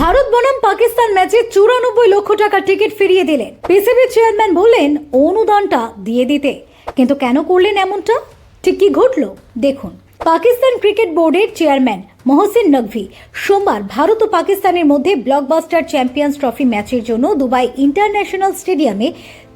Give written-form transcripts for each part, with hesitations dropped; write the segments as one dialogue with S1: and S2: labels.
S1: ভারত বনাম পাকিস্তান ম্যাচে 94 লক্ষ টাকা টিকিট ফিরিয়ে দিলেন। পিসিবি চেয়ারম্যান বললেন অনুদানটা দিয়ে দিতে, কিন্তু কেন করলেন এমনটা, ঠিক কি ঘটল দেখুন। পাকিস্তান ক্রিকেট বোর্ডের চেয়ারম্যান মহসিন নকভি সোমবার ভারত ও পাকিস্তানের মধ্যে ব্লকবাস্টার চ্যাম্পিয়ন্স ট্রফি ম্যাচের জন্য দুবাই ইন্টারন্যাশনাল স্টেডিয়ামে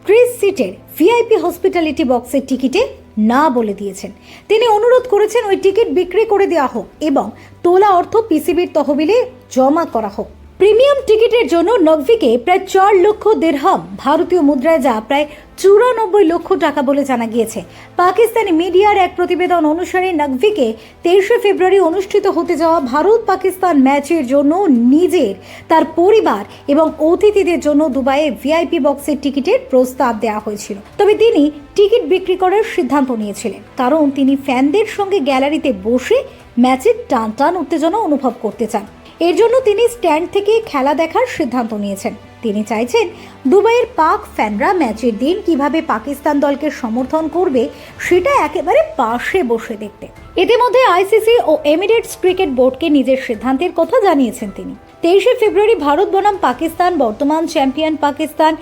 S1: 30 সিটের ভিআইপি হসপিটালিটি বক্সের টিকিটে না বলে দিয়েছেন। তিনি অনুরোধ করেছেন ওই টিকিট বিক্রি করে দেওয়া হোক এবং তোলা অর্থ পিসিবির তহবিলে জমা করা হোক। প্রিমিয়াম টিকিটের জন্য নকভিকে প্রায় 4 লক্ষ দিরহাম, ভারতীয় মুদ্রায় যা প্রায় 94 লক্ষ টাকা বলে জানা গিয়েছে। পাকিস্তানি মিডিয়ার এক প্রতিবেদন অনুসারে নকভিকে 23 ফেব্রুয়ারি অনুষ্ঠিত হতে যাওয়া ভারত পাকিস্তান ম্যাচের জন্য নিজের, তার পরিবার এবং অতিথিদের জন্য দুবাইয়ে ভিআইপি বক্সের টিকিটের প্রস্তাব দেওয়া হয়েছিল। তবে তিনি টিকিট বিক্রি করার সিদ্ধান্ত নিয়েছিলেন কারণ তিনি ফ্যানদের সঙ্গে গ্যালারিতে বসে ম্যাচের টান উত্তেজনা অনুভব করতে চান। এর জন্য তিনি স্ট্যান্ড থেকে খেলা দেখার সিদ্ধান্ত নিয়েছেন। তিনি চাইছেন দুবাইয়ের পাক ফ্যানরা ম্যাচের দিন কিভাবে পাকিস্তান দলকে সমর্থন করবে সেটা একেবারে পাশে বসে দেখতে। ইতিমধ্যে আইসিসি ও এমিরেটস ক্রিকেট বোর্ডকে নিজের সিদ্ধান্তের কথা জানিয়েছেন তিনি। 23 ফেব্রুয়ারি ভারত বনাম পাকিস্তান, বর্তমান চ্যাম্পিয়ন পাকিস্তান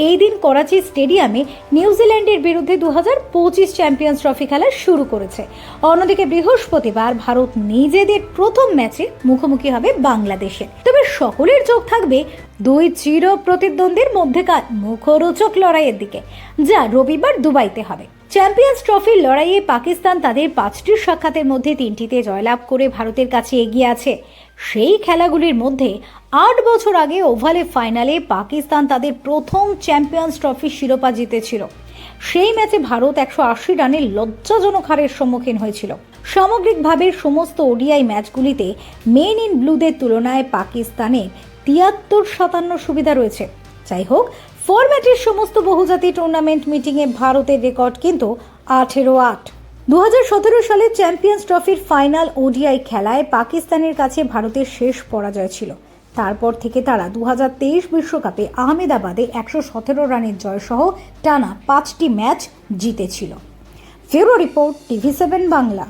S1: এই দিন করাচি স্টেডিয়ামে নিউজিল্যান্ডের বিরুদ্ধে 2025 চ্যাম্পিয়ন্স ট্রফি খেলা শুরু করেছে। অন্যদিকে বৃহস্পতিবার ভারত নিজেদের প্রথম ম্যাচে মুখোমুখি হবে বাংলাদেশের। তবে সকলের চোখ থাকবে দুই চির প্রতিদ্বন্দ্বীর মধ্যেকার মুখরোচক লড়াইয়ের দিকে, যা রবিবার দুবাইতে হবে। চ্যাম্পিয়ন্স ট্রফির লড়াইয়ে পাকিস্তান তাদের 5টি সাক্ষাতের মধ্যে 3টিতে জয়লাভ করে ভারতের কাছে এগিয়ে আছে। সেই খেলাগুলির মধ্যে 8 বছর আগে ওভালে ফাইনালে পাকিস্তান তাদের প্রথম চ্যাম্পিয়ন্স ট্রফির শিরোপা জিতেছিল। সেই ম্যাচে ভারত 180 রানের লজ্জাজনক হারের সম্মুখীন হয়েছিল। সামগ্রিকভাবে সমস্ত ওডিআই ম্যাচগুলিতে মেন ইন ব্লুদের তুলনায় পাকিস্তানের 73-57 সুবিধা রয়েছে। যাই হোক, ফরম্যাটের সমস্ত বহুজাতি টুর্নামেন্ট মিটিংয়ে ভারতের রেকর্ড কিন্তু 18-8। 2017 সালে চ্যাম্পিয়ন্স ট্রফির ফাইনাল ওডিআই খেলায় পাকিস্তানের কাছে ভারতের শেষ পরাজয় ছিল। তারপর থেকে তারা 2023 বিশ্বকাপে আহমেদাবাদে 117 রানের জয়সহ টানা 5টি ম্যাচ জিতেছিল। Bureau report, TV7 Bangla.